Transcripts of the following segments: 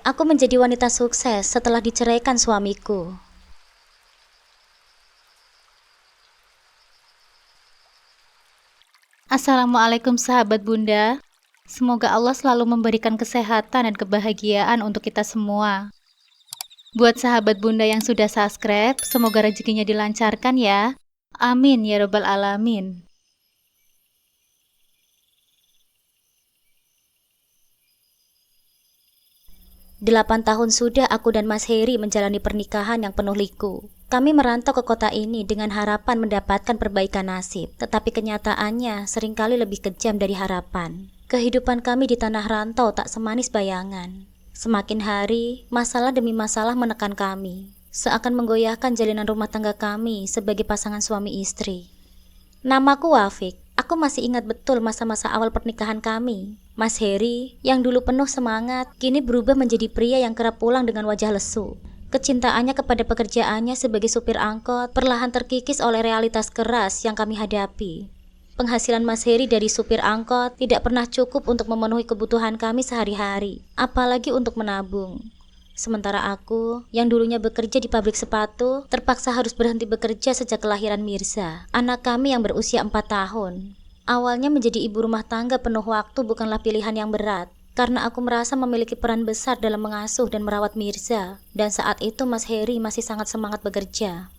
Aku menjadi wanita sukses setelah diceraikan suamiku. Assalamualaikum sahabat Bunda. Semoga Allah selalu memberikan kesehatan dan kebahagiaan untuk kita semua. Buat sahabat Bunda yang sudah subscribe, semoga rezekinya dilancarkan ya. Amin ya robbal alamin. 8 tahun sudah aku dan Mas Heri menjalani pernikahan yang penuh liku. Kami merantau ke kota ini dengan harapan mendapatkan perbaikan nasib, tetapi kenyataannya seringkali lebih kejam dari harapan. Kehidupan kami di tanah rantau tak semanis bayangan. Semakin hari, masalah demi masalah menekan kami, seakan menggoyahkan jalinan rumah tangga kami sebagai pasangan suami istri. Namaku Wafik. Aku masih ingat betul masa-masa awal pernikahan kami. Mas Heri, yang dulu penuh semangat, kini berubah menjadi pria yang kerap pulang dengan wajah lesu. Kecintaannya kepada pekerjaannya sebagai supir angkot perlahan terkikis oleh realitas keras yang kami hadapi. Penghasilan Mas Heri dari supir angkot tidak pernah cukup untuk memenuhi kebutuhan kami sehari-hari, apalagi untuk menabung. Sementara aku, yang dulunya bekerja di pabrik sepatu, terpaksa harus berhenti bekerja sejak kelahiran Mirza, anak kami yang berusia 4 tahun. Awalnya menjadi ibu rumah tangga penuh waktu bukanlah pilihan yang berat, karena aku merasa memiliki peran besar dalam mengasuh dan merawat Mirza, dan saat itu Mas Heri masih sangat semangat bekerja.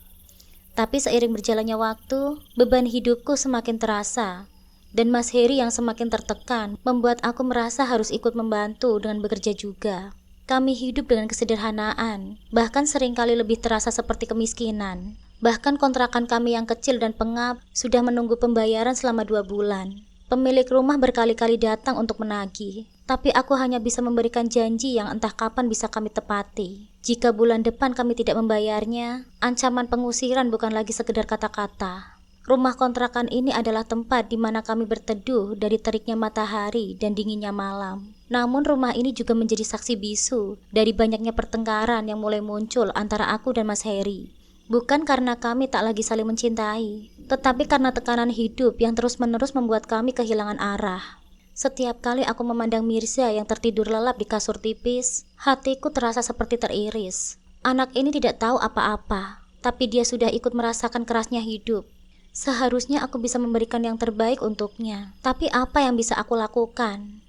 Tapi seiring berjalannya waktu, beban hidupku semakin terasa, dan Mas Heri yang semakin tertekan membuat aku merasa harus ikut membantu dengan bekerja juga. Kami hidup dengan kesederhanaan, bahkan seringkali lebih terasa seperti kemiskinan. Bahkan kontrakan kami yang kecil dan pengap sudah menunggu pembayaran selama 2 bulan. Pemilik rumah berkali-kali datang untuk menagih, tapi aku hanya bisa memberikan janji yang entah kapan bisa kami tepati. Jika bulan depan kami tidak membayarnya, ancaman pengusiran bukan lagi sekedar kata-kata. Rumah kontrakan ini adalah tempat di mana kami berteduh dari teriknya matahari dan dinginnya malam. Namun rumah ini juga menjadi saksi bisu dari banyaknya pertengkaran yang mulai muncul antara aku dan Mas Heri. Bukan karena kami tak lagi saling mencintai, tetapi karena tekanan hidup yang terus-menerus membuat kami kehilangan arah. Setiap kali aku memandang Mirza yang tertidur lelap di kasur tipis, hatiku terasa seperti teriris. Anak ini tidak tahu apa-apa, tapi dia sudah ikut merasakan kerasnya hidup. Seharusnya aku bisa memberikan yang terbaik untuknya, tapi apa yang bisa aku lakukan?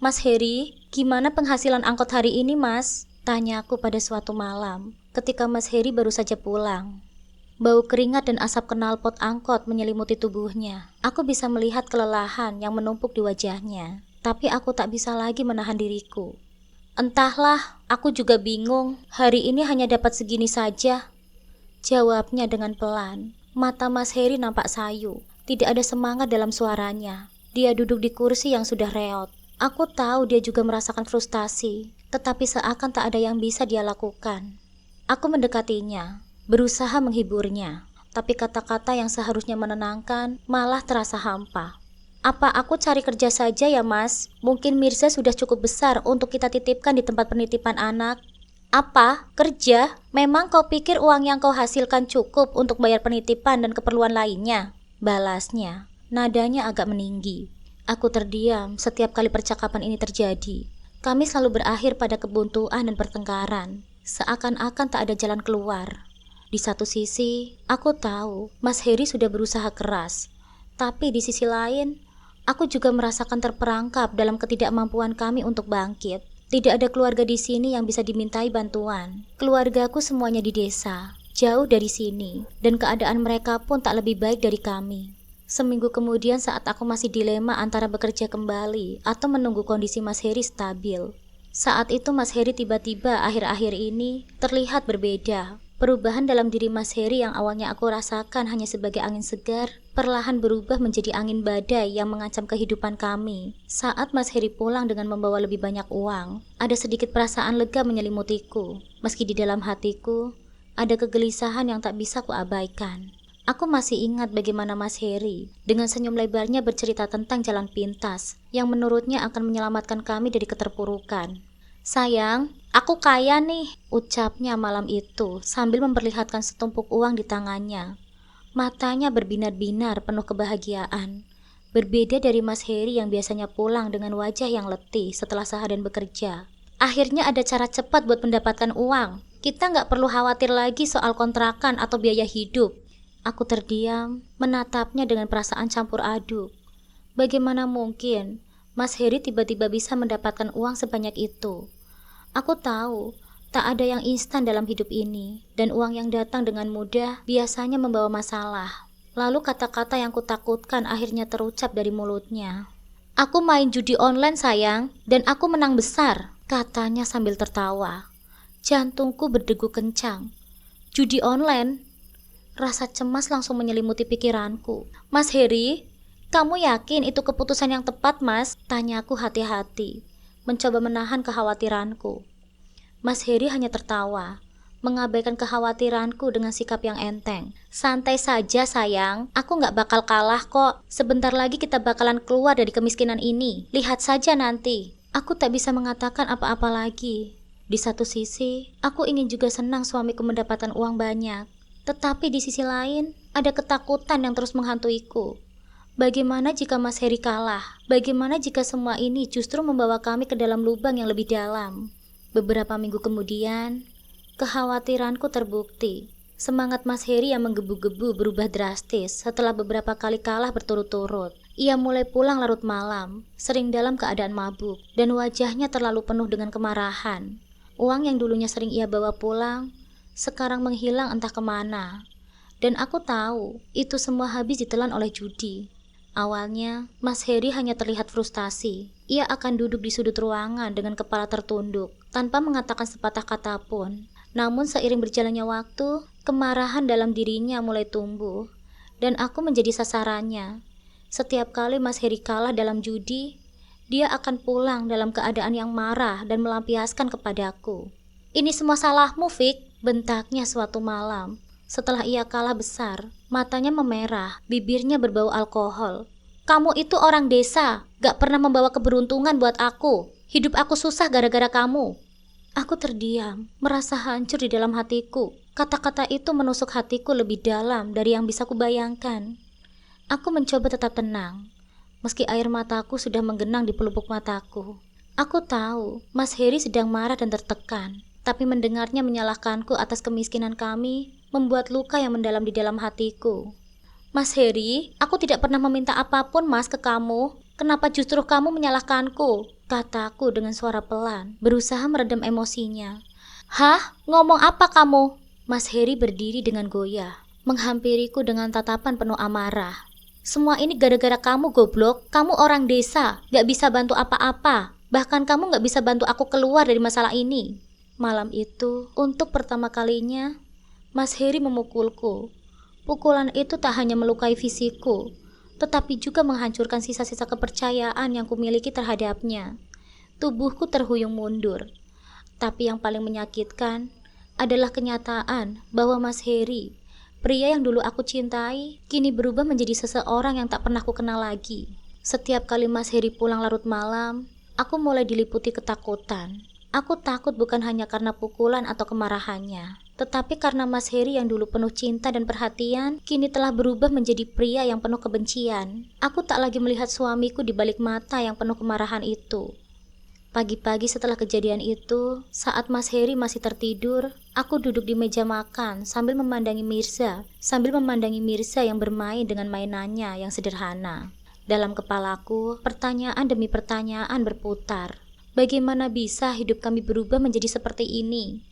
Mas Heri, gimana penghasilan angkot hari ini, Mas? Tanya aku pada suatu malam, ketika Mas Heri baru saja pulang. Bau keringat dan asap knalpot angkot menyelimuti tubuhnya. Aku bisa melihat kelelahan yang menumpuk di wajahnya, tapi aku tak bisa lagi menahan diriku. Entahlah, aku juga bingung. Hari ini hanya dapat segini saja, jawabnya dengan pelan. Mata Mas Heri nampak sayu, tidak ada semangat dalam suaranya. Dia duduk di kursi yang sudah reot. Aku tahu dia juga merasakan frustasi, tetapi seakan tak ada yang bisa dia lakukan. Aku mendekatinya, berusaha menghiburnya, tapi kata-kata yang seharusnya menenangkan malah terasa hampa. Apa aku cari kerja saja ya, Mas? Mungkin Mirza sudah cukup besar untuk kita titipkan di tempat penitipan anak. Apa? Kerja? Memang kau pikir uang yang kau hasilkan cukup untuk bayar penitipan dan keperluan lainnya? Balasnya, nadanya agak meninggi. Aku terdiam setiap kali percakapan ini terjadi. Kami selalu berakhir pada kebuntuan dan pertengkaran, seakan-akan tak ada jalan keluar. Di satu sisi, aku tahu Mas Heri sudah berusaha keras, tapi di sisi lain, aku juga merasakan terperangkap dalam ketidakmampuan kami untuk bangkit. Tidak ada keluarga di sini yang bisa dimintai bantuan. Keluargaku semuanya di desa, jauh dari sini, dan keadaan mereka pun tak lebih baik dari kami. Seminggu kemudian saat aku masih dilema antara bekerja kembali atau menunggu kondisi Mas Heri stabil. Saat itu Mas Heri tiba-tiba akhir-akhir ini terlihat berbeda. Perubahan dalam diri Mas Heri yang awalnya aku rasakan hanya sebagai angin segar, perlahan berubah menjadi angin badai yang mengancam kehidupan kami. Saat Mas Heri pulang dengan membawa lebih banyak uang, ada sedikit perasaan lega menyelimutiku. Meski di dalam hatiku, ada kegelisahan yang tak bisa kuabaikan. Aku masih ingat bagaimana Mas Heri dengan senyum lebarnya bercerita tentang jalan pintas yang menurutnya akan menyelamatkan kami dari keterpurukan. Sayang, aku kaya nih, ucapnya malam itu sambil memperlihatkan setumpuk uang di tangannya. Matanya berbinar-binar penuh kebahagiaan. Berbeda dari Mas Heri yang biasanya pulang dengan wajah yang letih setelah seharian bekerja. Akhirnya ada cara cepat buat mendapatkan uang. Kita nggak perlu khawatir lagi soal kontrakan atau biaya hidup. Aku terdiam, menatapnya dengan perasaan campur aduk. Bagaimana mungkin Mas Heri tiba-tiba bisa mendapatkan uang sebanyak itu? Aku tahu, tak ada yang instan dalam hidup ini, dan uang yang datang dengan mudah biasanya membawa masalah. Lalu kata-kata yang kutakutkan akhirnya terucap dari mulutnya. Aku main judi online sayang, dan aku menang besar, katanya sambil tertawa. Jantungku berdegup kencang. Judi online? Rasa cemas langsung menyelimuti pikiranku. Mas Heri, kamu yakin itu keputusan yang tepat, Mas? Tanyaku hati-hati, mencoba menahan kekhawatiranku. Mas Heri hanya tertawa, mengabaikan kekhawatiranku dengan sikap yang enteng. Santai saja sayang, aku gak bakal kalah kok. Sebentar lagi kita bakalan keluar dari kemiskinan ini. Lihat saja nanti. Aku tak bisa mengatakan apa-apa lagi. Di satu sisi, aku ingin juga senang suamiku mendapatkan uang banyak. Tetapi di sisi lain, ada ketakutan yang terus menghantuiku. Bagaimana jika Mas Heri kalah? Bagaimana jika semua ini justru membawa kami ke dalam lubang yang lebih dalam? Beberapa minggu kemudian, kekhawatiranku terbukti. Semangat Mas Heri yang menggebu-gebu berubah drastis setelah beberapa kali kalah berturut-turut. Ia mulai pulang larut malam, sering dalam keadaan mabuk, dan wajahnya terlalu penuh dengan kemarahan. Uang yang dulunya sering ia bawa pulang, sekarang menghilang entah kemana. Dan aku tahu, itu semua habis ditelan oleh judi. Awalnya, Mas Heri hanya terlihat frustasi. Ia akan duduk di sudut ruangan dengan kepala tertunduk, tanpa mengatakan sepatah kata pun. Namun seiring berjalannya waktu, kemarahan dalam dirinya mulai tumbuh, dan aku menjadi sasarannya. Setiap kali Mas Heri kalah dalam judi, dia akan pulang dalam keadaan yang marah dan melampiaskan kepadaku. Ini semua salahmu, Fik, bentaknya suatu malam. Setelah ia kalah besar, matanya memerah, bibirnya berbau alkohol. Kamu itu orang desa, gak pernah membawa keberuntungan buat aku. Hidup aku susah gara-gara kamu. Aku terdiam, merasa hancur di dalam hatiku. Kata-kata itu menusuk hatiku lebih dalam dari yang bisa kubayangkan. Aku mencoba tetap tenang, meski air mataku sudah menggenang di pelupuk mataku. Aku tahu, Mas Heri sedang marah dan tertekan, tapi mendengarnya menyalahkanku atas kemiskinan kami, membuat luka yang mendalam di dalam hatiku. Mas Heri, aku tidak pernah meminta apapun Mas ke kamu. Kenapa justru kamu menyalahkanku? Kataku dengan suara pelan, berusaha meredam emosinya. Hah? Ngomong apa kamu? Mas Heri berdiri dengan goyah, menghampiriku dengan tatapan penuh amarah. Semua ini gara-gara kamu goblok. Kamu orang desa, gak bisa bantu apa-apa. Bahkan kamu gak bisa bantu aku keluar dari masalah ini. Malam itu, untuk pertama kalinya, Mas Heri memukulku. Pukulan itu tak hanya melukai fisikku, tetapi juga menghancurkan sisa-sisa kepercayaan yang kumiliki terhadapnya. Tubuhku terhuyung mundur. Tapi yang paling menyakitkan adalah kenyataan bahwa Mas Heri, pria yang dulu aku cintai, kini berubah menjadi seseorang yang tak pernah ku kenal lagi. Setiap kali Mas Heri pulang larut malam, aku mulai diliputi ketakutan. Aku takut bukan hanya karena pukulan atau kemarahannya, tetapi karena Mas Heri yang dulu penuh cinta dan perhatian, kini telah berubah menjadi pria yang penuh kebencian. Aku tak lagi melihat suamiku di balik mata yang penuh kemarahan itu. Pagi-pagi setelah kejadian itu, saat Mas Heri masih tertidur, aku duduk di meja makan sambil memandangi Mirza yang bermain dengan mainannya yang sederhana. Dalam kepalaku, pertanyaan demi pertanyaan berputar. Bagaimana bisa hidup kami berubah menjadi seperti ini?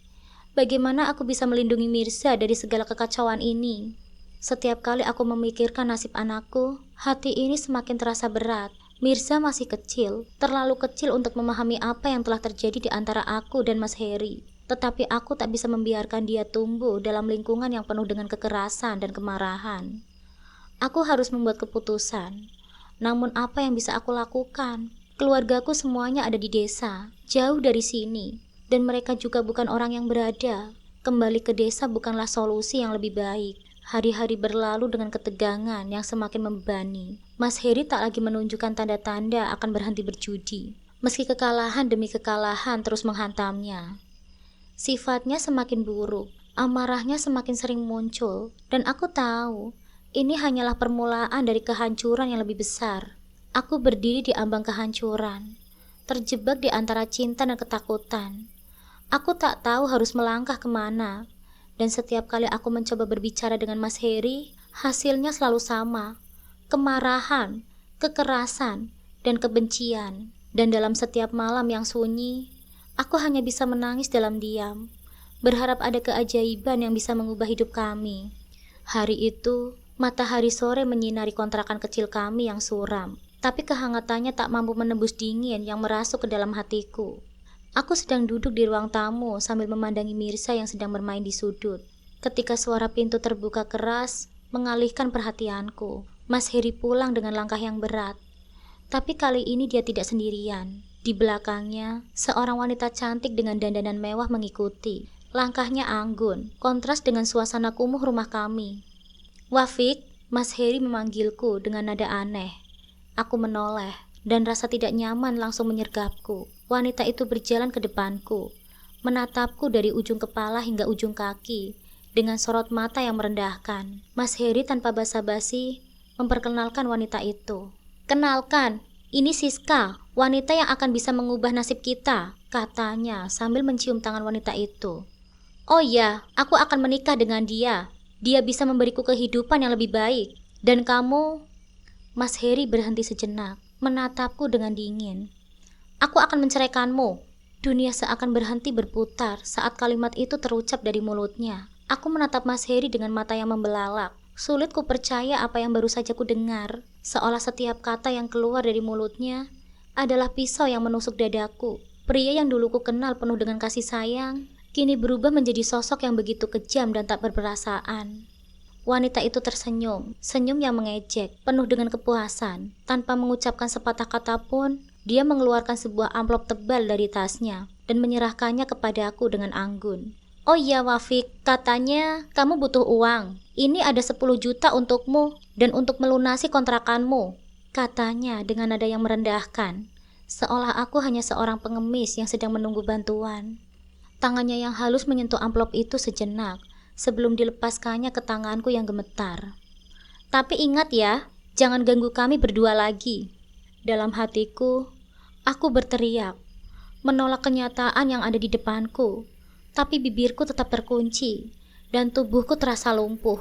Bagaimana aku bisa melindungi Mirza dari segala kekacauan ini? Setiap kali aku memikirkan nasib anakku, hati ini semakin terasa berat. Mirza masih kecil, terlalu kecil untuk memahami apa yang telah terjadi di antara aku dan Mas Heri. Tetapi aku tak bisa membiarkan dia tumbuh dalam lingkungan yang penuh dengan kekerasan dan kemarahan. Aku harus membuat keputusan. Namun apa yang bisa aku lakukan? Keluargaku semuanya ada di desa, jauh dari sini, dan mereka juga bukan orang yang berada. Kembali ke desa bukanlah solusi yang lebih baik. Hari-hari berlalu dengan ketegangan yang semakin membebani. Mas Heri tak lagi menunjukkan tanda-tanda akan berhenti berjudi, meski kekalahan demi kekalahan terus menghantamnya. Sifatnya semakin buruk, amarahnya semakin sering muncul, dan aku tahu ini hanyalah permulaan dari kehancuran yang lebih besar. Aku berdiri di ambang kehancuran, terjebak di antara cinta dan ketakutan. Aku tak tahu harus melangkah kemana, dan setiap kali aku mencoba berbicara dengan Mas Heri, hasilnya selalu sama, kemarahan, kekerasan, dan kebencian. Dan dalam setiap malam yang sunyi, aku hanya bisa menangis dalam diam, berharap ada keajaiban yang bisa mengubah hidup kami. Hari itu, matahari sore menyinari kontrakan kecil kami yang suram, tapi kehangatannya tak mampu menembus dingin yang merasuk ke dalam hatiku. Aku sedang duduk di ruang tamu sambil memandangi Mirza yang sedang bermain di sudut. Ketika suara pintu terbuka keras, mengalihkan perhatianku. Mas Heri pulang dengan langkah yang berat. Tapi kali ini dia tidak sendirian. Di belakangnya, seorang wanita cantik dengan dandanan mewah mengikuti. Langkahnya anggun, kontras dengan suasana kumuh rumah kami. "Wafik," Mas Heri memanggilku dengan nada aneh. Aku menoleh, dan rasa tidak nyaman langsung menyergapku. Wanita itu berjalan ke depanku, menatapku dari ujung kepala hingga ujung kaki, dengan sorot mata yang merendahkan. Mas Heri tanpa basa-basi memperkenalkan wanita itu. "Kenalkan, ini Siska, wanita yang akan bisa mengubah nasib kita," katanya sambil mencium tangan wanita itu. "Oh ya, aku akan menikah dengan dia. Dia bisa memberiku kehidupan yang lebih baik. Dan kamu..." Mas Heri berhenti sejenak, menatapku dengan dingin. "Aku akan menceraikanmu." Dunia seakan berhenti berputar saat kalimat itu terucap dari mulutnya. Aku menatap Mas Heri dengan mata yang membelalak. Sulit ku percaya apa yang baru saja ku dengar, seolah setiap kata yang keluar dari mulutnya adalah pisau yang menusuk dadaku. Pria yang dulu ku kenal penuh dengan kasih sayang, kini berubah menjadi sosok yang begitu kejam dan tak berperasaan. Wanita itu tersenyum, senyum yang mengejek, penuh dengan kepuasan. Tanpa mengucapkan sepatah kata pun, dia mengeluarkan sebuah amplop tebal dari tasnya dan menyerahkannya kepadaku dengan anggun. "Oh iya Wafik, katanya kamu butuh uang. Ini ada 10 juta untukmu dan untuk melunasi kontrakanmu," katanya dengan nada yang merendahkan, seolah aku hanya seorang pengemis yang sedang menunggu bantuan. Tangannya yang halus menyentuh amplop itu sejenak, sebelum dilepaskannya ke tanganku yang gemetar. "Tapi ingat ya, jangan ganggu kami berdua lagi." Dalam hatiku, aku berteriak, menolak kenyataan yang ada di depanku. Tapi bibirku tetap terkunci, dan tubuhku terasa lumpuh.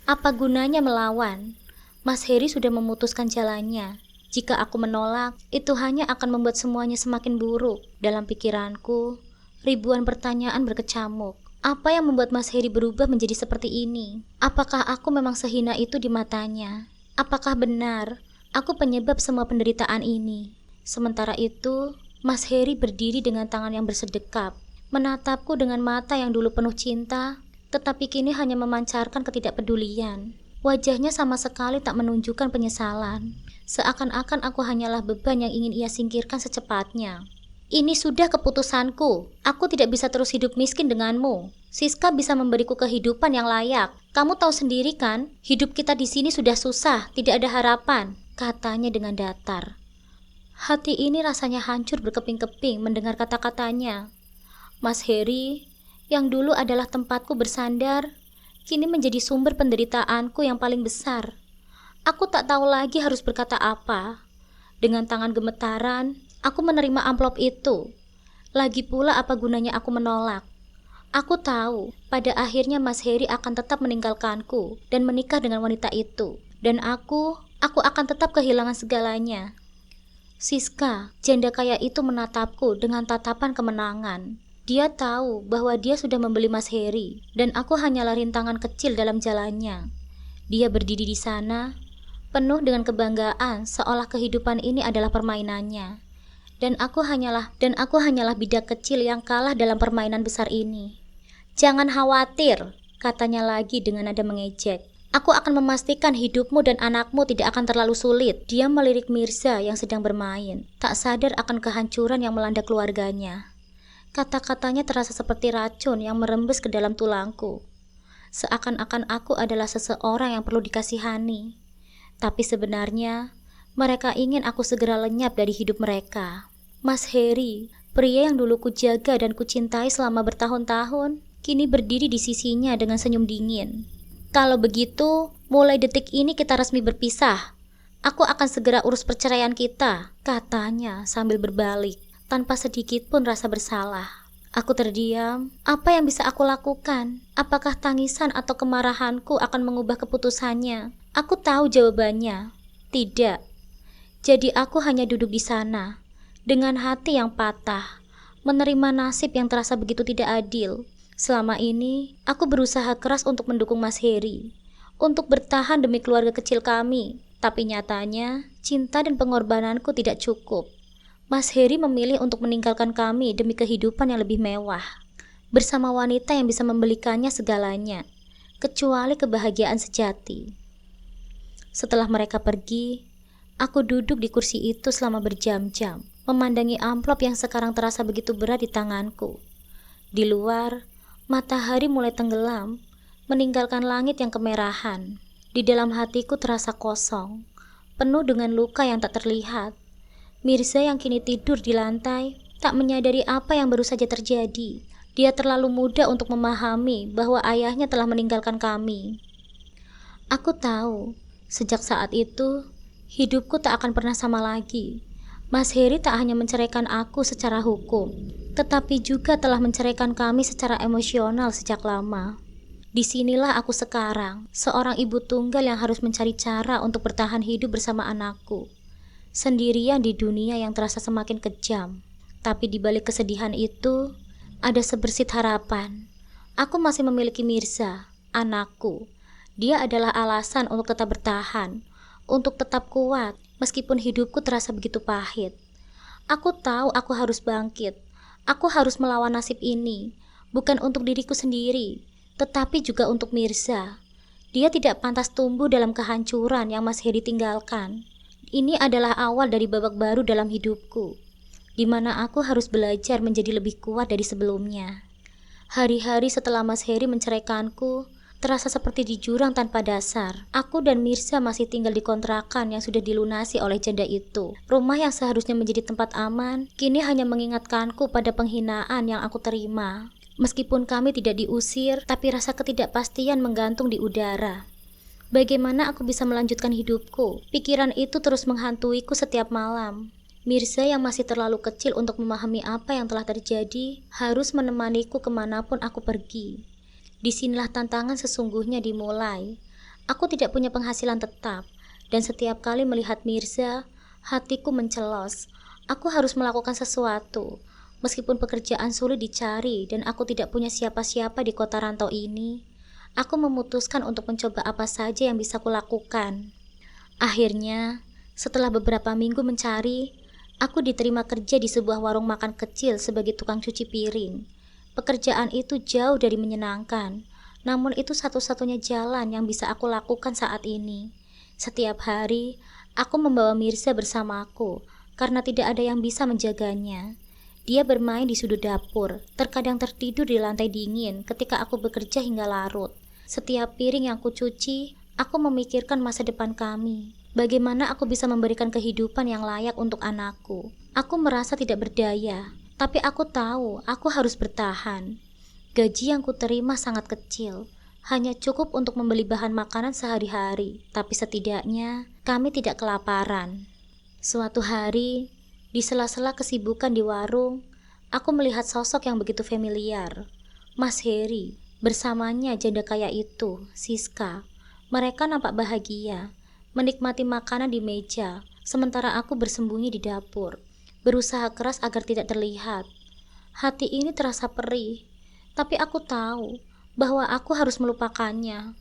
Apa gunanya melawan? Mas Heri sudah memutuskan jalannya. Jika aku menolak, itu hanya akan membuat semuanya semakin buruk. Dalam pikiranku, ribuan pertanyaan berkecamuk. Apa yang membuat Mas Heri berubah menjadi seperti ini? Apakah aku memang sehina itu di matanya? Apakah benar aku penyebab semua penderitaan ini? Sementara itu, Mas Heri berdiri dengan tangan yang bersedekap, menatapku dengan mata yang dulu penuh cinta, tetapi kini hanya memancarkan ketidakpedulian. Wajahnya sama sekali tak menunjukkan penyesalan, seakan-akan aku hanyalah beban yang ingin ia singkirkan secepatnya. "Ini sudah keputusanku. Aku tidak bisa terus hidup miskin denganmu. Siska bisa memberiku kehidupan yang layak. Kamu tahu sendiri kan, hidup kita di sini sudah susah, tidak ada harapan," katanya dengan datar. Hati ini rasanya hancur berkeping-keping mendengar kata-katanya. Mas Heri, yang dulu adalah tempatku bersandar, kini menjadi sumber penderitaanku yang paling besar. Aku tak tahu lagi harus berkata apa. Dengan tangan gemetaran, aku menerima amplop itu. Lagi pula apa gunanya aku menolak? Aku tahu, pada akhirnya Mas Heri akan tetap meninggalkanku dan menikah dengan wanita itu. Dan aku akan tetap kehilangan segalanya. Siska, janda kaya itu menatapku dengan tatapan kemenangan. Dia tahu bahwa dia sudah membeli Mas Heri, dan aku hanyalah rintangan kecil dalam jalannya. Dia berdiri di sana, penuh dengan kebanggaan seolah kehidupan ini adalah permainannya. Dan aku hanyalah bidak kecil yang kalah dalam permainan besar ini. "Jangan khawatir," katanya lagi dengan nada mengejek. "Aku akan memastikan hidupmu dan anakmu tidak akan terlalu sulit." Dia melirik Mirza yang sedang bermain, tak sadar akan kehancuran yang melanda keluarganya. Kata-katanya terasa seperti racun yang merembes ke dalam tulangku. Seakan-akan aku adalah seseorang yang perlu dikasihani. Tapi sebenarnya, mereka ingin aku segera lenyap dari hidup mereka. Mas Heri, pria yang dulu kujaga dan kucintai selama bertahun-tahun, kini berdiri di sisinya dengan senyum dingin. "Kalau begitu, mulai detik ini kita resmi berpisah," Aku akan segera urus perceraian kita, katanya sambil berbalik, tanpa sedikit pun rasa bersalah. Aku terdiam. Apa yang bisa aku lakukan? Apakah tangisan atau kemarahanku akan mengubah keputusannya? Aku tahu jawabannya. Tidak. Jadi aku hanya duduk di sana, dengan hati yang patah, menerima nasib yang terasa begitu tidak adil. Selama ini, aku berusaha keras untuk mendukung Mas Heri, untuk bertahan demi keluarga kecil kami. Tapi nyatanya, cinta dan pengorbananku tidak cukup. Mas Heri memilih untuk meninggalkan kami demi kehidupan yang lebih mewah, bersama wanita yang bisa membelikannya segalanya, kecuali kebahagiaan sejati. Setelah mereka pergi, aku duduk di kursi itu selama berjam-jam, memandangi amplop yang sekarang terasa begitu berat di tanganku. Di luar, matahari mulai tenggelam, meninggalkan langit yang kemerahan. Di dalam hatiku terasa kosong, penuh dengan luka yang tak terlihat. Mirza yang kini tidur di lantai, tak menyadari apa yang baru saja terjadi. Dia terlalu muda untuk memahami bahwa ayahnya telah meninggalkan kami. Aku tahu, sejak saat itu, hidupku tak akan pernah sama lagi. Mas Heri tak hanya menceraikan aku secara hukum, tetapi juga telah menceraikan kami secara emosional sejak lama. Disinilah aku sekarang, seorang ibu tunggal yang harus mencari cara untuk bertahan hidup bersama anakku. Sendirian di dunia yang terasa semakin kejam. Tapi di balik kesedihan itu, ada sebersit harapan. Aku masih memiliki Mirza, anakku. Dia adalah alasan untuk tetap bertahan, untuk tetap kuat, meskipun hidupku terasa begitu pahit. Aku tahu aku harus bangkit. Aku harus melawan nasib ini, bukan untuk diriku sendiri, tetapi juga untuk Mirza. Dia tidak pantas tumbuh dalam kehancuran yang Mas Heri tinggalkan. Ini adalah awal dari babak baru dalam hidupku, di mana aku harus belajar menjadi lebih kuat dari sebelumnya. Hari-hari setelah Mas Heri menceraikanku, terasa seperti di jurang tanpa dasar. Aku dan Mirza masih tinggal di kontrakan yang sudah dilunasi oleh janda itu. Rumah yang seharusnya menjadi tempat aman, kini hanya mengingatkanku pada penghinaan yang aku terima. Meskipun kami tidak diusir, tapi rasa ketidakpastian menggantung di udara. Bagaimana aku bisa melanjutkan hidupku? Pikiran itu terus menghantuiku setiap malam. Mirza yang masih terlalu kecil untuk memahami apa yang telah terjadi, harus menemaniku kemanapun aku pergi. Disinilah tantangan sesungguhnya dimulai. Aku tidak punya penghasilan tetap, dan setiap kali melihat Mirza, hatiku mencelos. Aku harus melakukan sesuatu. Meskipun pekerjaan sulit dicari dan aku tidak punya siapa-siapa di kota rantau ini, aku memutuskan untuk mencoba apa saja yang bisa kulakukan. Akhirnya, setelah beberapa minggu mencari, aku diterima kerja di sebuah warung makan kecil sebagai tukang cuci piring. Pekerjaan itu jauh dari menyenangkan, namun itu satu-satunya jalan yang bisa aku lakukan saat ini. Setiap hari, aku membawa Mirza bersamaku, karena tidak ada yang bisa menjaganya. Dia bermain di sudut dapur, terkadang tertidur di lantai dingin ketika aku bekerja hingga larut. Setiap piring yang kucuci, aku memikirkan masa depan kami. Bagaimana aku bisa memberikan kehidupan yang layak untuk anakku. Aku merasa tidak berdaya, tapi aku tahu aku harus bertahan. Gaji yang kuterima sangat kecil, hanya cukup untuk membeli bahan makanan sehari-hari, tapi setidaknya kami tidak kelaparan. Suatu hari, di sela-sela kesibukan di warung, aku melihat sosok yang begitu familiar. Mas Heri, bersamanya janda kaya itu, Siska. Mereka nampak bahagia, menikmati makanan di meja, sementara aku bersembunyi di dapur, berusaha keras agar tidak terlihat. Hati ini terasa perih, tapi aku tahu bahwa aku harus melupakannya.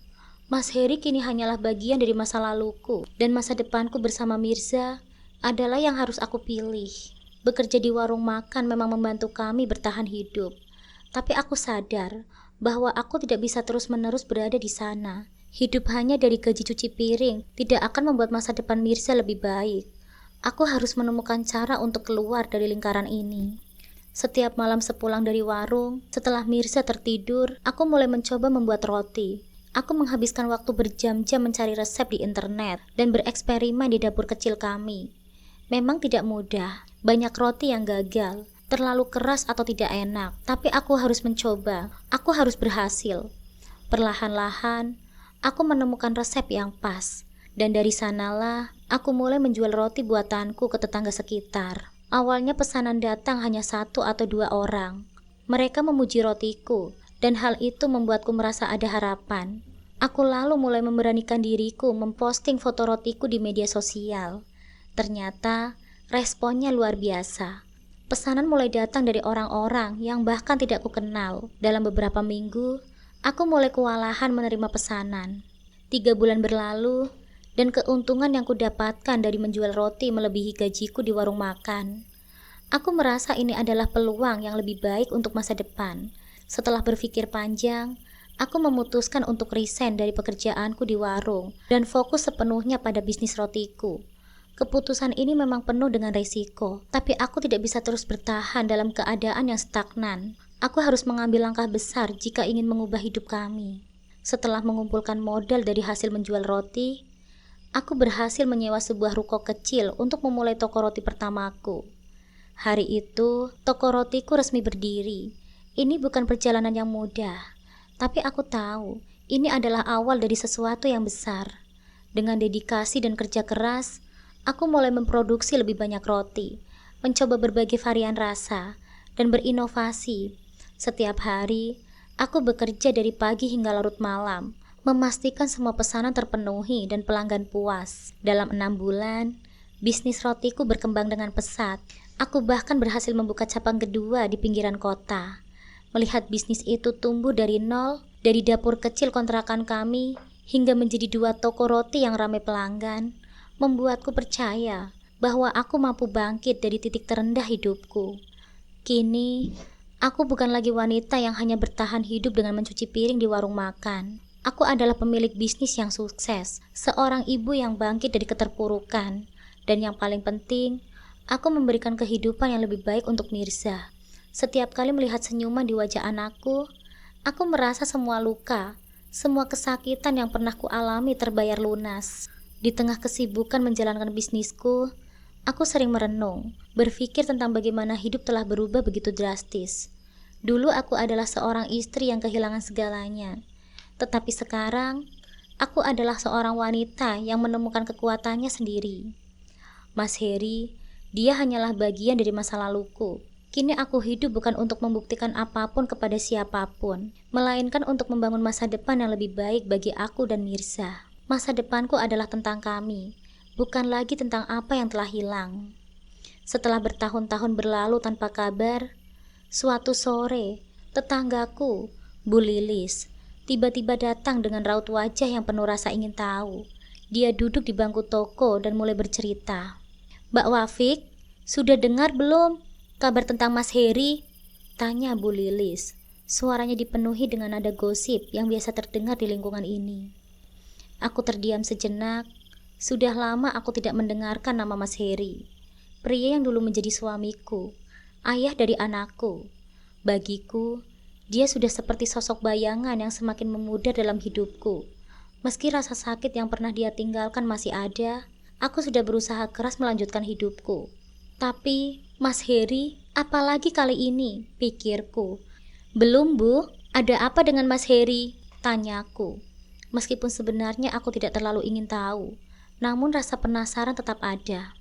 Mas Heri kini hanyalah bagian dari masa laluku, dan masa depanku bersama Mirza adalah yang harus aku pilih. Bekerja di warung makan memang membantu kami bertahan hidup, tapi aku sadar bahwa aku tidak bisa terus-menerus berada di sana. Hidup hanya dari gaji cuci piring tidak akan membuat masa depan Mirza lebih baik. Aku harus menemukan cara untuk keluar dari lingkaran ini. Setiap malam sepulang dari warung, setelah Mirza tertidur, aku mulai mencoba membuat roti. Aku menghabiskan waktu berjam-jam mencari resep di internet dan bereksperimen di dapur kecil kami. Memang tidak mudah, banyak roti yang gagal, terlalu keras atau tidak enak, tapi aku harus mencoba, aku harus berhasil. Perlahan-lahan, aku menemukan resep yang pas, dan dari sanalah Aku mulai menjual roti buatanku ke tetangga sekitar. Awalnya pesanan datang hanya 1 atau 2 orang. Mereka memuji rotiku, dan hal itu membuatku merasa ada harapan. Aku lalu mulai memberanikan diriku memposting foto rotiku di media sosial. Ternyata responnya luar biasa. Pesanan mulai datang dari orang-orang yang bahkan tidak kukenal. Dalam beberapa minggu, aku mulai kewalahan menerima pesanan. 3 bulan berlalu, dan keuntungan yang kudapatkan dari menjual roti melebihi gajiku di warung makan. Aku merasa ini adalah peluang yang lebih baik untuk masa depan. Setelah berpikir panjang, aku memutuskan untuk resign dari pekerjaanku di warung dan fokus sepenuhnya pada bisnis rotiku. Keputusan ini memang penuh dengan risiko, tapi aku tidak bisa terus bertahan dalam keadaan yang stagnan. Aku harus mengambil langkah besar jika ingin mengubah hidup kami. Setelah mengumpulkan modal dari hasil menjual roti, aku berhasil menyewa sebuah ruko kecil untuk memulai toko roti pertamaku. Hari itu, toko rotiku resmi berdiri. Ini bukan perjalanan yang mudah, tapi aku tahu ini adalah awal dari sesuatu yang besar. Dengan dedikasi dan kerja keras, aku mulai memproduksi lebih banyak roti, mencoba berbagai varian rasa, dan berinovasi. Setiap hari, aku bekerja dari pagi hingga larut malam, memastikan semua pesanan terpenuhi dan pelanggan puas. Dalam 6 bulan, bisnis rotiku berkembang dengan pesat. Aku bahkan berhasil membuka cabang kedua di pinggiran kota. Melihat bisnis itu tumbuh dari nol, dari dapur kecil kontrakan kami, hingga menjadi 2 toko roti yang ramai pelanggan, membuatku percaya bahwa aku mampu bangkit dari titik terendah hidupku. Kini, aku bukan lagi wanita yang hanya bertahan hidup dengan mencuci piring di warung makan. Aku adalah pemilik bisnis yang sukses, seorang ibu yang bangkit dari keterpurukan, dan yang paling penting, aku memberikan kehidupan yang lebih baik untuk Mirza. Setiap kali melihat senyuman di wajah anakku, aku merasa semua luka, semua kesakitan yang pernah kualami terbayar lunas. Di tengah kesibukan menjalankan bisnisku, aku sering merenung, berpikir tentang bagaimana hidup telah berubah begitu drastis. Dulu aku adalah seorang istri yang kehilangan segalanya. Tetapi sekarang, aku adalah seorang wanita yang menemukan kekuatannya sendiri. Mas Heri, dia hanyalah bagian dari masa laluku. Kini aku hidup bukan untuk membuktikan apapun kepada siapapun, melainkan untuk membangun masa depan yang lebih baik bagi aku dan Mirza. Masa depanku adalah tentang kami, bukan lagi tentang apa yang telah hilang. Setelah bertahun-tahun berlalu tanpa kabar, suatu sore, tetanggaku, Bu Lilis, tiba-tiba datang dengan raut wajah yang penuh rasa ingin tahu. Dia duduk di bangku toko dan mulai bercerita. "Mbak Wafik, sudah dengar belum kabar tentang Mas Heri?" tanya Bu Lilis. Suaranya dipenuhi dengan nada gosip yang biasa terdengar di lingkungan ini. Aku terdiam sejenak. Sudah lama aku tidak mendengarkan nama Mas Heri, pria yang dulu menjadi suamiku, ayah dari anakku. Bagiku, dia sudah seperti sosok bayangan yang semakin memudar dalam hidupku. Meski rasa sakit yang pernah dia tinggalkan masih ada, aku sudah berusaha keras melanjutkan hidupku. Tapi, Mas Heri, apalagi kali ini, pikirku. "Belum, Bu. Ada apa dengan Mas Heri?" tanyaku. Meskipun sebenarnya aku tidak terlalu ingin tahu, namun rasa penasaran tetap ada.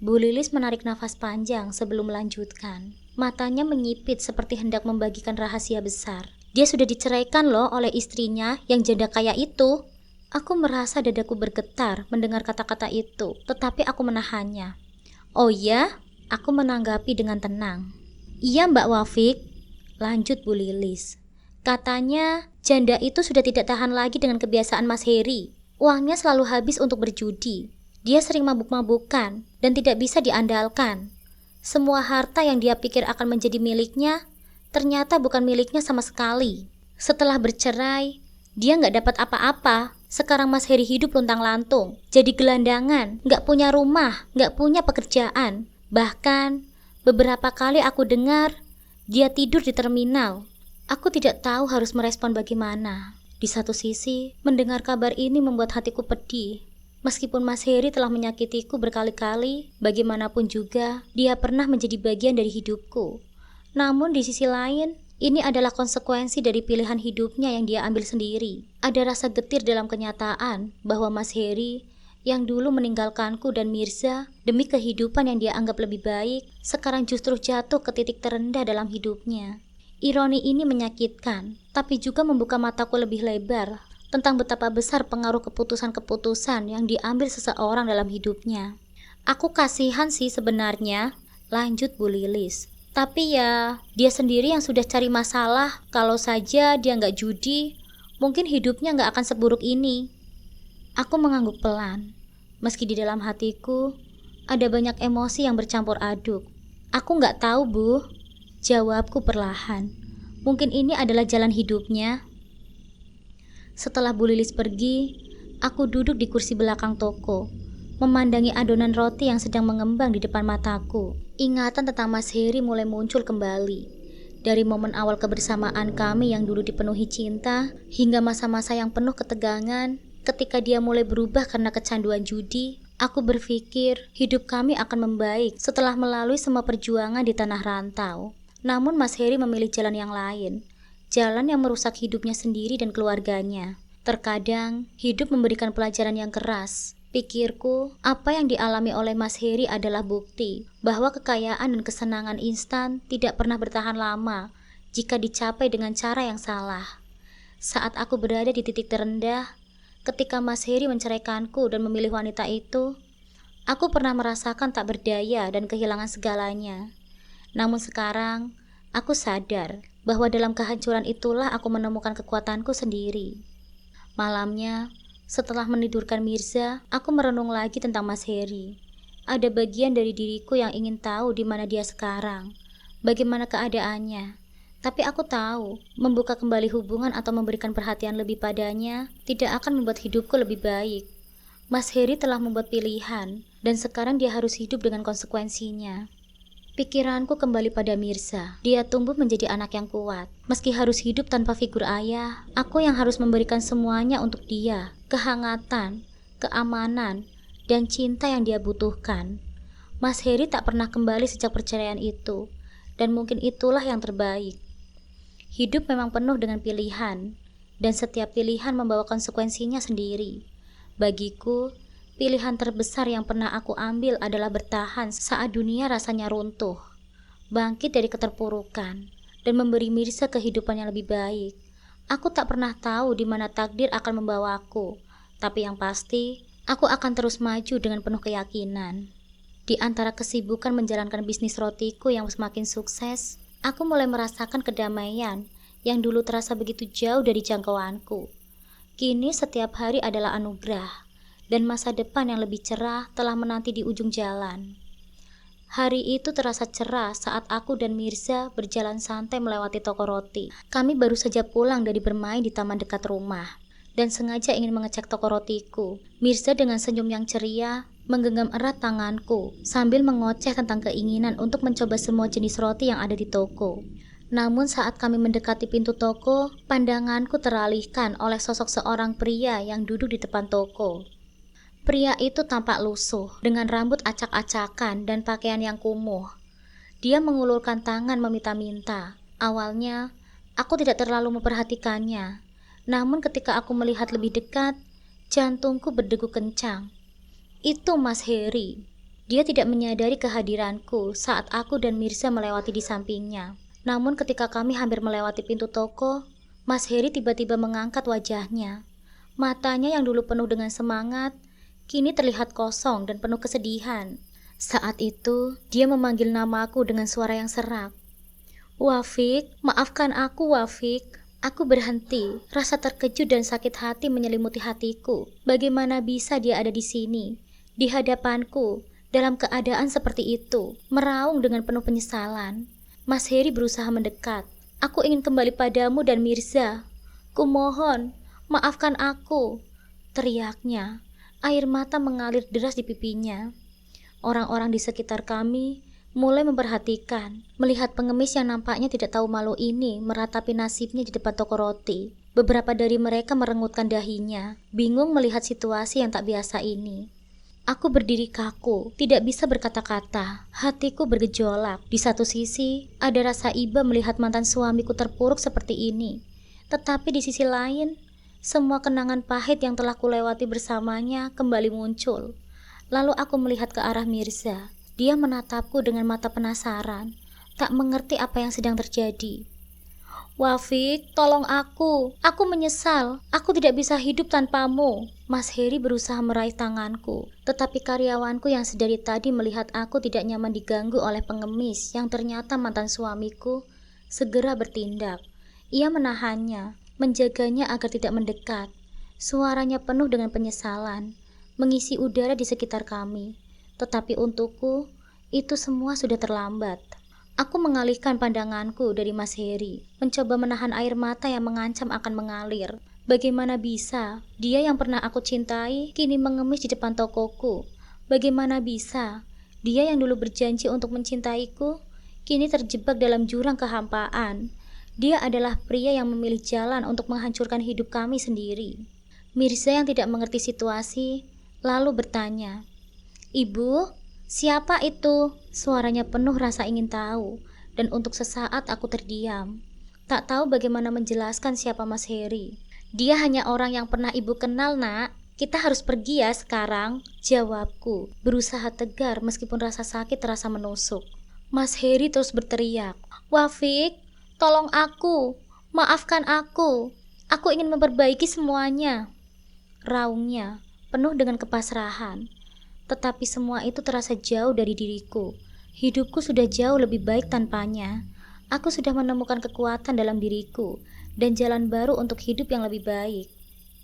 Bu Lilis menarik nafas panjang sebelum melanjutkan. Matanya menyipit seperti hendak membagikan rahasia besar. "Dia sudah diceraikan loh oleh istrinya yang janda kaya itu." Aku merasa dadaku bergetar mendengar kata-kata itu, tetapi aku menahannya. "Oh ya?" aku menanggapi dengan tenang. "Iya Mbak Wafik," lanjut Bu Lilis. "Katanya janda itu sudah tidak tahan lagi dengan kebiasaan Mas Heri. Uangnya selalu habis untuk berjudi. Dia sering mabuk-mabukan dan tidak bisa diandalkan. Semua harta yang dia pikir akan menjadi miliknya, ternyata bukan miliknya sama sekali. Setelah bercerai, dia nggak dapat apa-apa. Sekarang Mas Heri hidup luntang-lantung, jadi gelandangan, nggak punya rumah, nggak punya pekerjaan. Bahkan, beberapa kali aku dengar, dia tidur di terminal. Aku tidak tahu harus merespon bagaimana. Di satu sisi, mendengar kabar ini membuat hatiku pedih. Meskipun Mas Heri telah menyakitiku berkali-kali, bagaimanapun juga dia pernah menjadi bagian dari hidupku. Namun di sisi lain, ini adalah konsekuensi dari pilihan hidupnya yang dia ambil sendiri. Ada rasa getir dalam kenyataan bahwa Mas Heri yang dulu meninggalkanku dan Mirza demi kehidupan yang dia anggap lebih baik, sekarang justru jatuh ke titik terendah dalam hidupnya. Ironi ini menyakitkan, tapi juga membuka mataku lebih lebar tentang betapa besar pengaruh keputusan-keputusan yang diambil seseorang dalam hidupnya. Aku kasihan sih sebenarnya, lanjut Bu Lilis. Tapi ya, dia sendiri yang sudah cari masalah. Kalau saja dia nggak judi, mungkin hidupnya nggak akan seburuk ini. Aku mengangguk pelan, meski di dalam hatiku ada banyak emosi yang bercampur aduk. Aku nggak tahu, Bu. Jawabku perlahan. Mungkin ini adalah jalan hidupnya. Setelah Bu Lilis pergi, aku duduk di kursi belakang toko, memandangi adonan roti yang sedang mengembang di depan mataku. Ingatan tentang Mas Heri mulai muncul kembali. Dari momen awal kebersamaan kami yang dulu dipenuhi cinta, hingga masa-masa yang penuh ketegangan, ketika dia mulai berubah karena kecanduan judi, aku berpikir hidup kami akan membaik setelah melalui semua perjuangan di tanah rantau. Namun Mas Heri memilih jalan yang lain. Jalan yang merusak hidupnya sendiri dan keluarganya. Terkadang, hidup memberikan pelajaran yang keras. Pikirku, apa yang dialami oleh Mas Heri adalah bukti bahwa kekayaan dan kesenangan instan tidak pernah bertahan lama jika dicapai dengan cara yang salah. Saat aku berada di titik terendah, ketika Mas Heri menceraikanku dan memilih wanita itu, aku pernah merasakan tak berdaya dan kehilangan segalanya. Namun sekarang, aku sadar bahwa dalam kehancuran itulah aku menemukan kekuatanku sendiri. Malamnya, setelah menidurkan Mirza, aku merenung lagi tentang Mas Heri. Ada bagian dari diriku yang ingin tahu di mana dia sekarang, bagaimana keadaannya. Tapi aku tahu, membuka kembali hubungan atau memberikan perhatian lebih padanya tidak akan membuat hidupku lebih baik. Mas Heri telah membuat pilihan, dan sekarang dia harus hidup dengan konsekuensinya. Pikiranku kembali pada Mirza. Dia tumbuh menjadi anak yang kuat. Meski harus hidup tanpa figur ayah, aku yang harus memberikan semuanya untuk dia. Kehangatan, keamanan, dan cinta yang dia butuhkan. Mas Heri tak pernah kembali sejak perceraian itu, dan mungkin itulah yang terbaik. Hidup memang penuh dengan pilihan, dan setiap pilihan membawa konsekuensinya sendiri. Bagiku, pilihan terbesar yang pernah aku ambil adalah bertahan saat dunia rasanya runtuh, bangkit dari keterpurukan, dan memberi Mirza kehidupan yang lebih baik. Aku tak pernah tahu di mana takdir akan membawaku, tapi yang pasti, aku akan terus maju dengan penuh keyakinan. Di antara kesibukan menjalankan bisnis rotiku yang semakin sukses, aku mulai merasakan kedamaian yang dulu terasa begitu jauh dari jangkauanku. Kini setiap hari adalah anugerah, dan masa depan yang lebih cerah telah menanti di ujung jalan. Hari itu terasa cerah saat aku dan Mirza berjalan santai melewati toko roti. Kami baru saja pulang dari bermain di taman dekat rumah, dan sengaja ingin mengecek toko rotiku. Mirza dengan senyum yang ceria menggenggam erat tanganku sambil mengoceh tentang keinginan untuk mencoba semua jenis roti yang ada di toko. Namun saat kami mendekati pintu toko, pandanganku teralihkan oleh sosok seorang pria yang duduk di depan toko. Pria itu tampak lusuh, dengan rambut acak-acakan dan pakaian yang kumuh. Dia mengulurkan tangan meminta-minta. Awalnya, aku tidak terlalu memperhatikannya. Namun ketika aku melihat lebih dekat, jantungku berdegup kencang. Itu Mas Heri. Dia tidak menyadari kehadiranku saat aku dan Mirza melewati di sampingnya. Namun ketika kami hampir melewati pintu toko, Mas Heri tiba-tiba mengangkat wajahnya. Matanya yang dulu penuh dengan semangat, kini terlihat kosong dan penuh kesedihan. Saat itu, dia memanggil namaku dengan suara yang serak. "Wafik, maafkan aku, Wafik." Aku berhenti, rasa terkejut dan sakit hati menyelimuti hatiku. Bagaimana bisa dia ada di sini, di hadapanku, dalam keadaan seperti itu, meraung dengan penuh penyesalan. Mas Heri berusaha mendekat. "Aku ingin kembali padamu dan Mirza. Kumohon, maafkan aku," teriaknya. Air mata mengalir deras di pipinya. Orang-orang di sekitar kami mulai memperhatikan, melihat pengemis yang nampaknya tidak tahu malu ini meratapi nasibnya di depan toko roti. Beberapa dari mereka merengutkan dahinya, bingung melihat situasi yang tak biasa ini. Aku berdiri kaku, tidak bisa berkata-kata. Hatiku bergejolak. Di satu sisi, ada rasa iba melihat mantan suamiku terpuruk seperti ini. Tetapi di sisi lain, Semua kenangan pahit yang telah kulewati bersamanya kembali muncul. Lalu aku melihat ke arah Mirza. Dia menatapku dengan mata penasaran, tak mengerti apa yang sedang terjadi. Wafik, tolong aku. Aku menyesal. Aku tidak bisa hidup tanpamu. Mas Heri berusaha meraih tanganku, tetapi karyawanku yang sedari tadi melihat aku tidak nyaman diganggu oleh pengemis yang ternyata mantan suamiku, segera bertindak. Ia menahannya, menjaganya agar tidak mendekat. Suaranya penuh dengan penyesalan, mengisi udara di sekitar kami. Tetapi untukku, itu semua sudah terlambat. Aku mengalihkan pandanganku dari Mas Heri, mencoba menahan air mata yang mengancam akan mengalir. Bagaimana bisa, dia yang pernah aku cintai, kini mengemis di depan tokoku. Bagaimana bisa, dia yang dulu berjanji untuk mencintaiku, kini terjebak dalam jurang kehampaan. Dia adalah pria yang memilih jalan untuk menghancurkan hidup kami sendiri. Mirza yang tidak mengerti situasi, lalu bertanya, "Ibu, siapa itu?" Suaranya penuh rasa ingin tahu, dan untuk sesaat aku terdiam. Tak tahu bagaimana menjelaskan siapa Mas Heri. "Dia hanya orang yang pernah ibu kenal, nak. Kita harus pergi ya sekarang," jawabku, berusaha tegar meskipun rasa sakit terasa menusuk. Mas Heri terus berteriak, "Wafik, tolong aku, maafkan aku. Aku ingin memperbaiki semuanya," raungnya, penuh dengan kepasrahan. Tetapi semua itu terasa jauh dari diriku. Hidupku sudah jauh lebih baik tanpanya. Aku sudah menemukan kekuatan dalam diriku dan jalan baru untuk hidup yang lebih baik.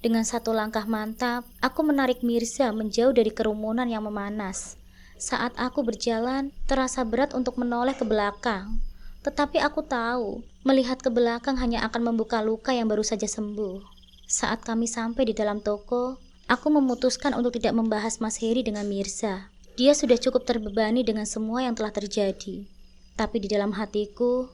Dengan satu langkah mantap, aku menarik Mirza menjauh dari kerumunan yang memanas. Saat aku berjalan, terasa berat untuk menoleh ke belakang. Tetapi aku tahu, melihat ke belakang hanya akan membuka luka yang baru saja sembuh. Saat kami sampai di dalam toko, aku memutuskan untuk tidak membahas Mas Heri dengan Mirza. Dia sudah cukup terbebani dengan semua yang telah terjadi. Tapi di dalam hatiku,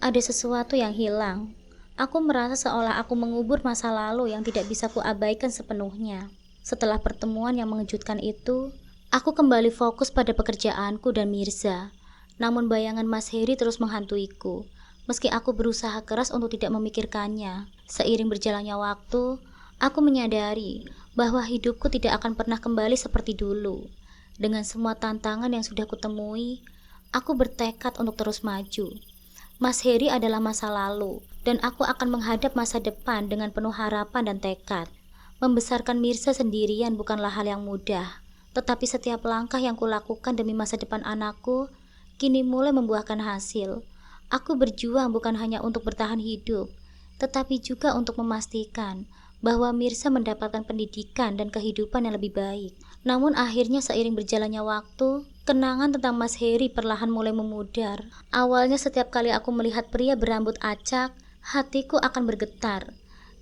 ada sesuatu yang hilang. Aku merasa seolah aku mengubur masa lalu yang tidak bisa kuabaikan sepenuhnya. Setelah pertemuan yang mengejutkan itu, aku kembali fokus pada pekerjaanku dan Mirza. Namun bayangan Mas Heri terus menghantuiku. Meski aku berusaha keras untuk tidak memikirkannya, seiring berjalannya waktu, aku menyadari bahwa hidupku tidak akan pernah kembali seperti dulu. Dengan semua tantangan yang sudah kutemui, aku bertekad untuk terus maju. Mas Heri adalah masa lalu, dan aku akan menghadap masa depan dengan penuh harapan dan tekad. Membesarkan Mirza sendirian bukanlah hal yang mudah, tetapi setiap langkah yang kulakukan demi masa depan anakku, kini mulai membuahkan hasil. Aku berjuang bukan hanya untuk bertahan hidup, tetapi juga untuk memastikan bahwa Mirza mendapatkan pendidikan dan kehidupan yang lebih baik. Namun akhirnya seiring berjalannya waktu, kenangan tentang Mas Heri perlahan mulai memudar. Awalnya setiap kali aku melihat pria berambut acak, hatiku akan bergetar.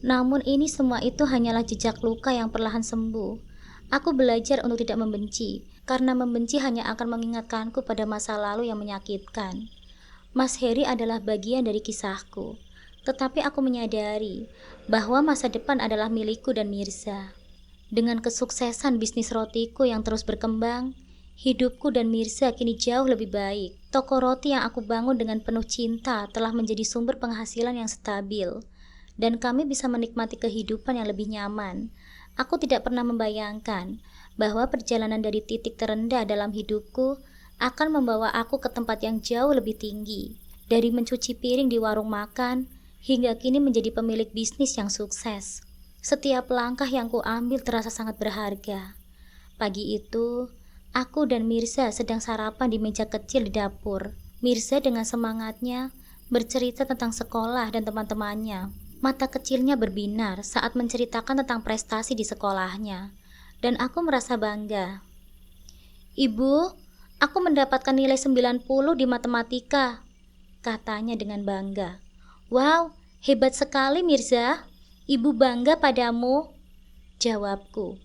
Namun ini semua itu hanyalah jejak luka yang perlahan sembuh. Aku belajar untuk tidak membenci, karena membenci hanya akan mengingatkanku pada masa lalu yang menyakitkan. Mas Heri adalah bagian dari kisahku. Tetapi aku menyadari bahwa masa depan adalah milikku dan Mirza. Dengan kesuksesan bisnis rotiku yang terus berkembang, hidupku dan Mirza kini jauh lebih baik. Toko roti yang aku bangun dengan penuh cinta telah menjadi sumber penghasilan yang stabil, dan kami bisa menikmati kehidupan yang lebih nyaman. Aku tidak pernah membayangkan bahwa perjalanan dari titik terendah dalam hidupku akan membawa aku ke tempat yang jauh lebih tinggi. Dari mencuci piring di warung makan, hingga kini menjadi pemilik bisnis yang sukses. Setiap langkah yang kuambil terasa sangat berharga. Pagi itu, aku dan Mirza sedang sarapan di meja kecil di dapur. Mirza dengan semangatnya bercerita tentang sekolah dan teman-temannya. Mata kecilnya berbinar saat menceritakan tentang prestasi di sekolahnya. Dan aku merasa bangga. "Ibu, aku mendapatkan nilai 90 di matematika," katanya dengan bangga. "Wow, hebat sekali Mirza. Ibu bangga padamu," jawabku.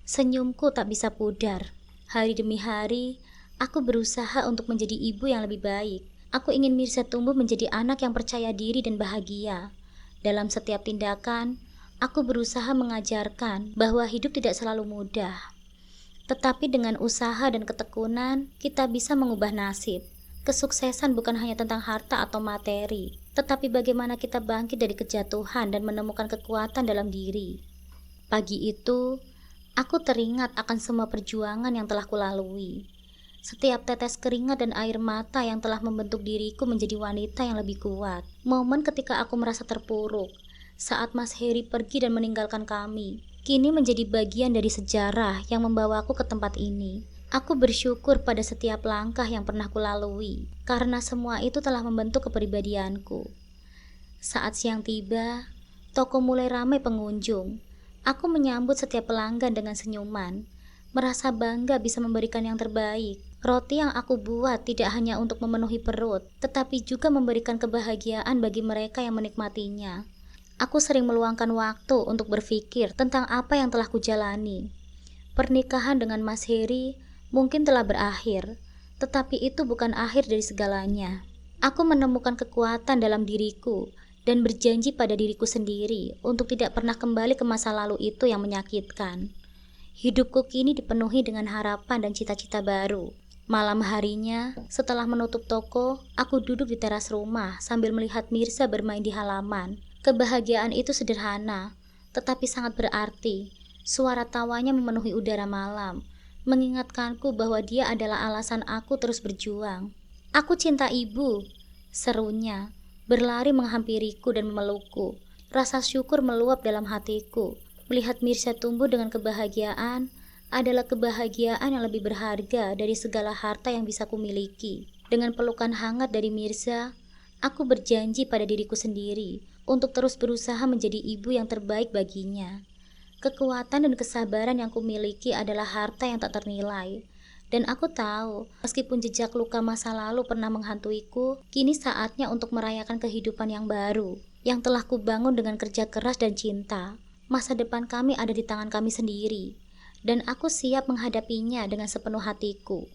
Senyumku tak bisa pudar. Hari demi hari, aku berusaha untuk menjadi ibu yang lebih baik. Aku ingin Mirza tumbuh menjadi anak yang percaya diri dan bahagia. Dalam setiap tindakan, aku berusaha mengajarkan bahwa hidup tidak selalu mudah. Tetapi dengan usaha dan ketekunan, kita bisa mengubah nasib. Kesuksesan bukan hanya tentang harta atau materi, Tetapi bagaimana kita bangkit dari kejatuhan dan menemukan kekuatan dalam diri? Pagi itu, aku teringat akan semua perjuangan yang telah kulalui. Setiap tetes keringat dan air mata yang telah membentuk diriku menjadi wanita yang lebih kuat. Momen ketika aku merasa terpuruk, saat Mas Heri pergi dan meninggalkan kami, kini menjadi bagian dari sejarah yang membawaku ke tempat ini. Aku bersyukur pada setiap langkah yang pernah kulalui, karena semua itu telah membentuk kepribadianku. Saat siang tiba, toko mulai ramai pengunjung. Aku menyambut setiap pelanggan dengan senyuman, merasa bangga bisa memberikan yang terbaik. Roti yang aku buat tidak hanya untuk memenuhi perut, tetapi juga memberikan kebahagiaan bagi mereka yang menikmatinya. Aku sering meluangkan waktu untuk berpikir tentang apa yang telah kujalani. Pernikahan dengan Mas Heri mungkin telah berakhir, tetapi itu bukan akhir dari segalanya. Aku menemukan kekuatan dalam diriku dan berjanji pada diriku sendiri untuk tidak pernah kembali ke masa lalu itu yang menyakitkan. Hidupku kini dipenuhi dengan harapan dan cita-cita baru. Malam harinya, setelah menutup toko, aku duduk di teras rumah sambil melihat Mirza bermain di halaman. Kebahagiaan itu sederhana, tetapi sangat berarti. Suara tawanya memenuhi udara malam, mengingatkanku bahwa dia adalah alasan aku terus berjuang. "Aku cinta ibu," serunya, berlari menghampiriku dan memelukku. Rasa syukur meluap dalam hatiku. Melihat Mirza tumbuh dengan kebahagiaan adalah kebahagiaan yang lebih berharga dari segala harta yang bisa kumiliki. Dengan pelukan hangat dari Mirza, aku berjanji pada diriku sendiri untuk terus berusaha menjadi ibu yang terbaik baginya. Kekuatan dan kesabaran yang kumiliki adalah harta yang tak ternilai. Dan aku tahu, meskipun jejak luka masa lalu pernah menghantuiku, kini saatnya untuk merayakan kehidupan yang baru, yang telah kubangun dengan kerja keras dan cinta. Masa depan kami ada di tangan kami sendiri, dan aku siap menghadapinya dengan sepenuh hatiku.